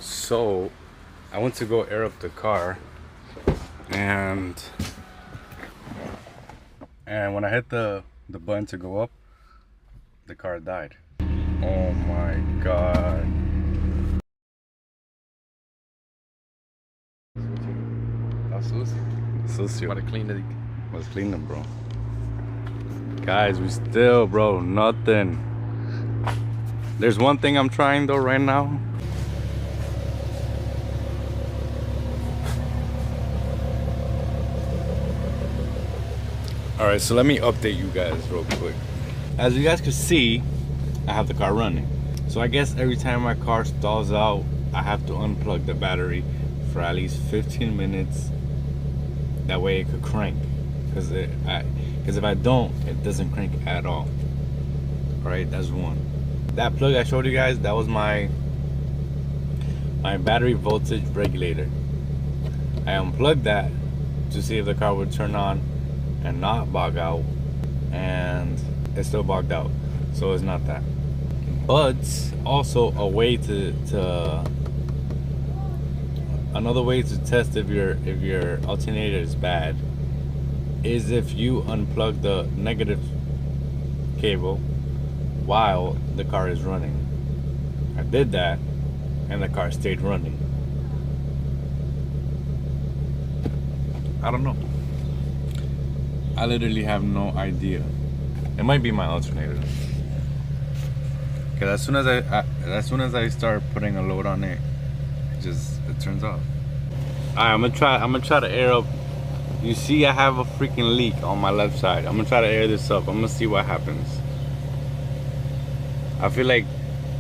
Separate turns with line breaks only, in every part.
So I went to go air up the car, and when I hit the button to go up, the car died. Oh my god.
Tá sucio.
Sucio.
Bora clean it.
Let's clean them, bro. Guys, we still, bro, nothing. There's one thing I'm trying though right now. All right, so let me update you guys real quick. As you guys can see, I have the car running. So I guess every time my car stalls out, I have to unplug the battery for at least 15 minutes. That way it could crank. Because if I don't, it doesn't crank at all. All right, that's one. That plug I showed you guys, that was my battery voltage regulator. I unplugged that to see if the car would turn on and not bog out, and it still bogged out, so it's not that. But also a way another way to test if your alternator is bad is if you unplug the negative cable while the car is running. I did that and the car stayed running. I don't know. I literally have no idea. It might be my alternator. Cause as soon as I start putting a load on it, it turns off. Alright, I'm gonna try to air up. You see I have a freaking leak on my left side. I'm gonna try to air this up. I'm gonna see what happens. I feel like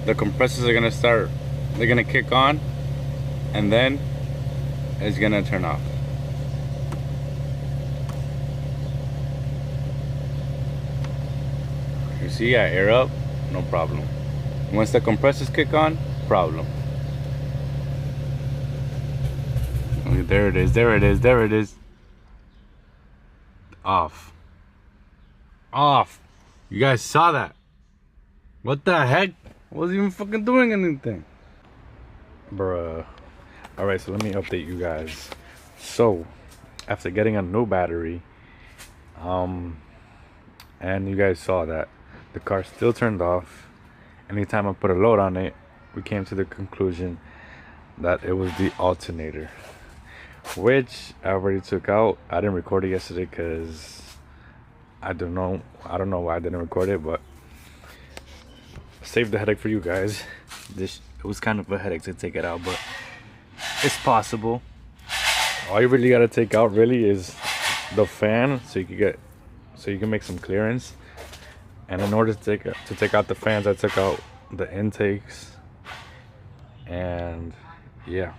the compressors are they're gonna kick on, and then it's gonna turn off. You see, I air up, no problem. Once the compressors kick on, problem. Okay, there it is, there it is, there it is. Off. Off. You guys saw that? What the heck? I wasn't even fucking doing anything. Bruh. Alright, so let me update you guys. So, after getting a new battery, and you guys saw that the car still turned off. Anytime I put a load on it, we came to the conclusion that it was the alternator, which I already took out. I didn't record it yesterday because I don't know why I didn't record it, but save the headache for you guys. It was kind of a headache to take it out, but it's possible. All you really gotta take out really is the fan, so you can make some clearance. And in order to take out the fans, I took out the intakes, and yeah.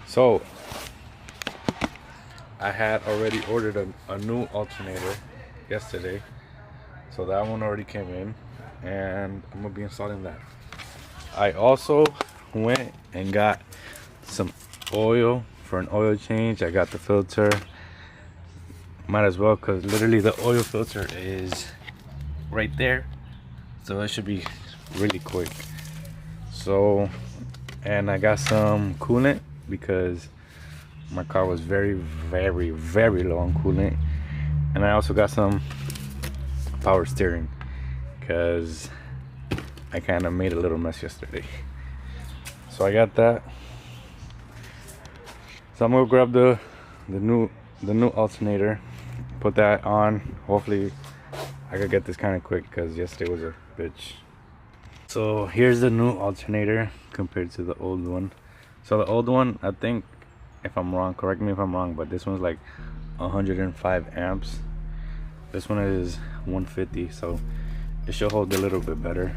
So I had already ordered a new alternator yesterday, so that one already came in, and I'm gonna be installing that. I also went and got some oil for an oil change. I got the filter. Might as well, because literally the oil filter is right there, so it should be really quick. So, and I got some coolant because my car was very low on coolant, and I also got some power steering because I kind of made a little mess yesterday. So I got that. So I'm gonna grab the new alternator, put that on. Hopefully I could get this kind of quick because yesterday was a bitch. So here's the new alternator compared to the old one. So the old one, I think, if I'm wrong, correct me if I'm wrong, but this one's like 105 amps. This one is 150, so it should hold a little bit better.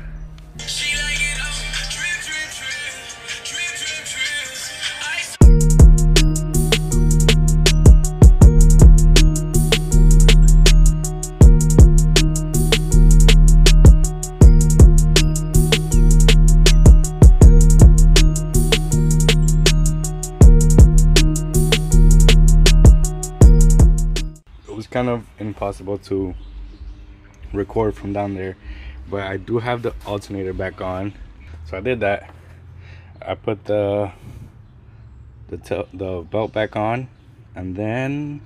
Kind of impossible to record from down there, but I do have the alternator back on, so I did that. I put the belt back on, and then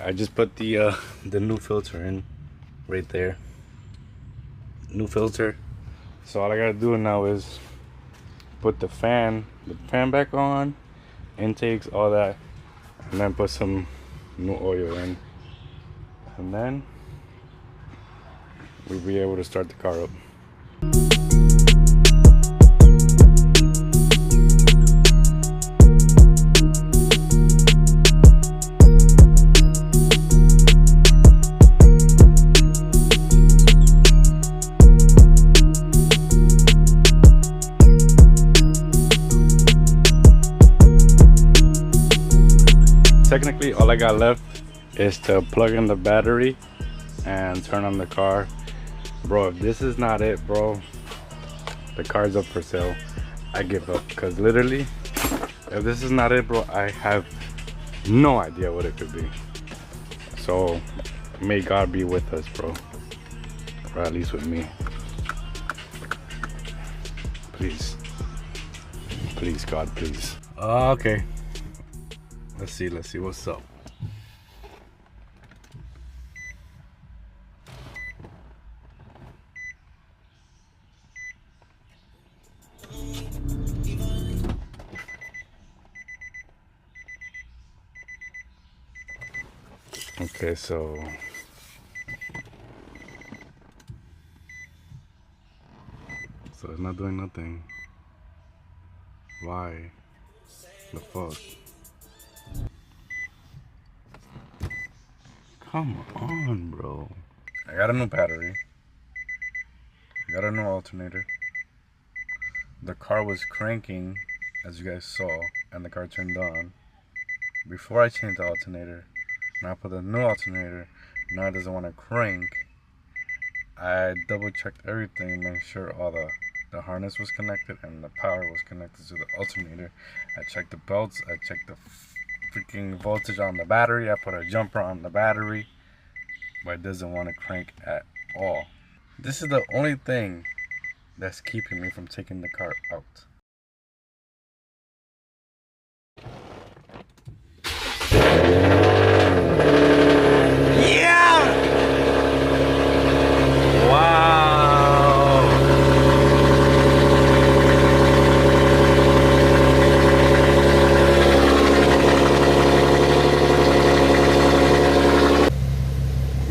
I just put the new filter in right there. New filter. So all I gotta do now is put the fan back on, intakes, all that, and then put some new oil in, and then we'll be able to start the car up. Technically, all I got left is to plug in the battery and turn on the car. Bro, if this is not it, bro, the car's up for sale. I give up, because literally, if this is not it, bro, I have no idea what it could be. So may God be with us, bro, or at least with me. Please, please, God, please. Okay, let's see what's up. Okay, so it's not doing nothing. Why? The fuck? Come on, bro. I got a new battery. Got a new alternator. The car was cranking, as you guys saw, and the car turned on. Before I changed the alternator, now I put the new alternator. Now it doesn't want to crank. I double checked everything, made sure all the harness was connected and the power was connected to the alternator. I checked the belts. I checked the freaking voltage on the battery. I put a jumper on the battery, but it doesn't want to crank at all. This is the only thing that's keeping me from taking the car out. Yeah! Wow!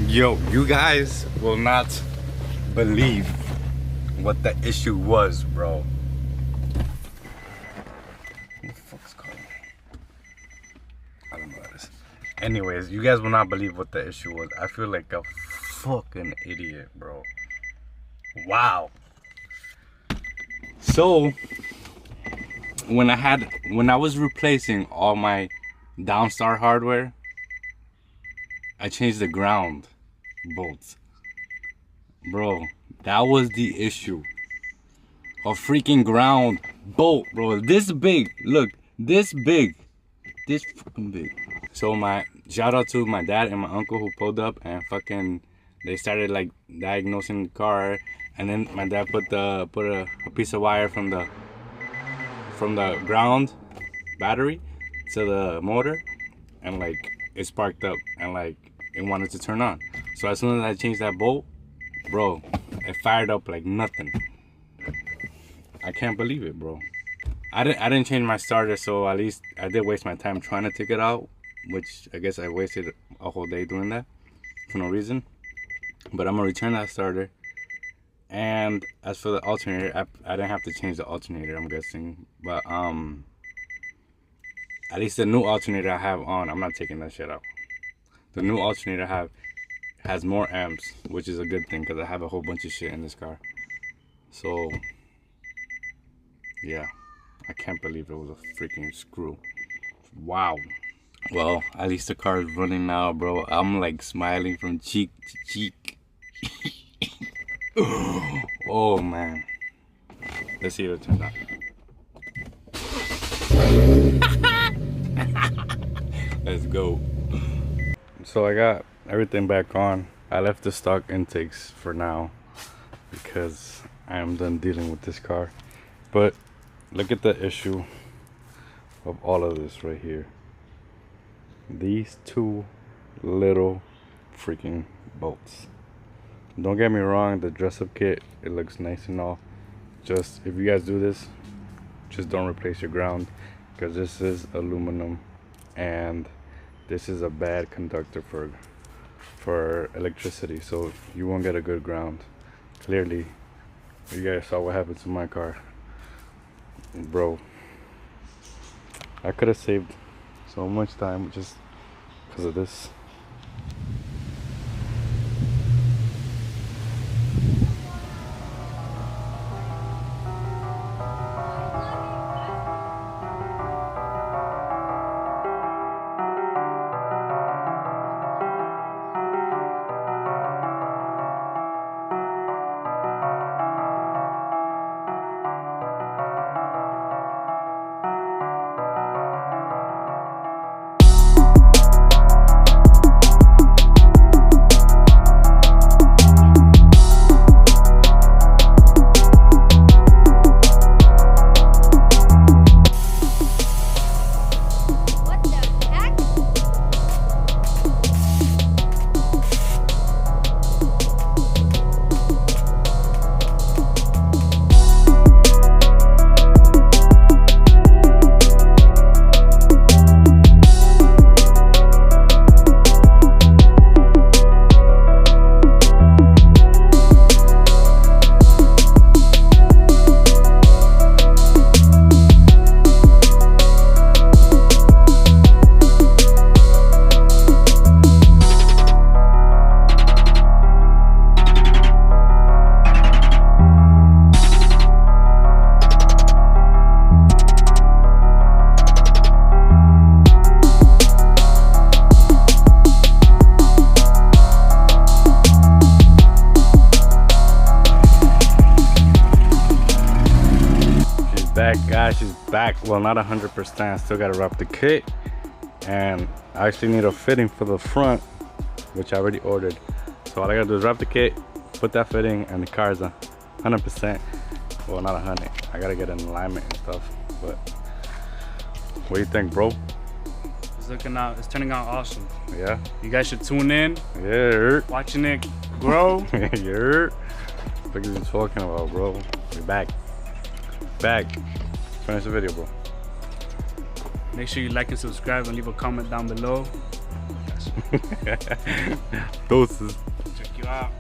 Yo, you guys will not believe what the issue was, bro. Who the fuck's calling me? I don't know what that is. Anyways, you guys will not believe what the issue was. I feel like a fucking idiot, bro. Wow. So when I was replacing all my Downstar hardware, I changed the ground bolts. Bro, that was the issue. A freaking ground bolt, bro. This big. Look, this big. This fucking big. So my shout out to my dad and my uncle who pulled up and fucking they started like diagnosing the car, and then my dad put a piece of wire from the ground battery to the motor, and like it sparked up and like it wanted to turn on. So as soon as I changed that bolt, bro, it fired up like nothing. I can't believe it, bro. I didn't change my starter, so at least I did waste my time trying to take it out, which I guess I wasted a whole day doing that for no reason. But I'm gonna return that starter. And as for the alternator, I didn't have to change the alternator, I'm guessing. But at least the new alternator I have on, I'm not taking that shit out. The new alternator I have has more amps, which is a good thing because I have a whole bunch of shit in this car. So yeah, I can't believe it was a freaking screw. Wow. Well, at least the car is running now, bro. I'm like smiling from cheek to cheek. Oh man. Let's see if it turns out. Let's go. So I got everything back on. I left the stock intakes for now because I am done dealing with this car. But look at the issue of all of this right here. These two little freaking bolts. Don't get me wrong, the dress-up kit, it looks nice and all. Just, if you guys do this, just don't replace your ground, because this is aluminum and this is a bad conductor for electricity, so you won't get a good ground. Clearly, you guys saw what happened to my car. Bro, I could have saved so much time just because of this. Back, guys, she's back. Well, not 100%. Still gotta wrap the kit, and I actually need a fitting for the front, which I already ordered. So all I gotta do is wrap the kit, put that fitting, and the car's 100%. Well, not 100. I gotta get an alignment and stuff. But what do you think, bro?
It's looking out. It's turning out awesome.
Yeah.
You guys should tune in.
Yeah.
Watching it grow.
Yeah. Look at what you're talking about, bro. We're back. Back. Finish the video, bro.
Make sure you like and subscribe and leave a comment down below.
Doses.
Check you out.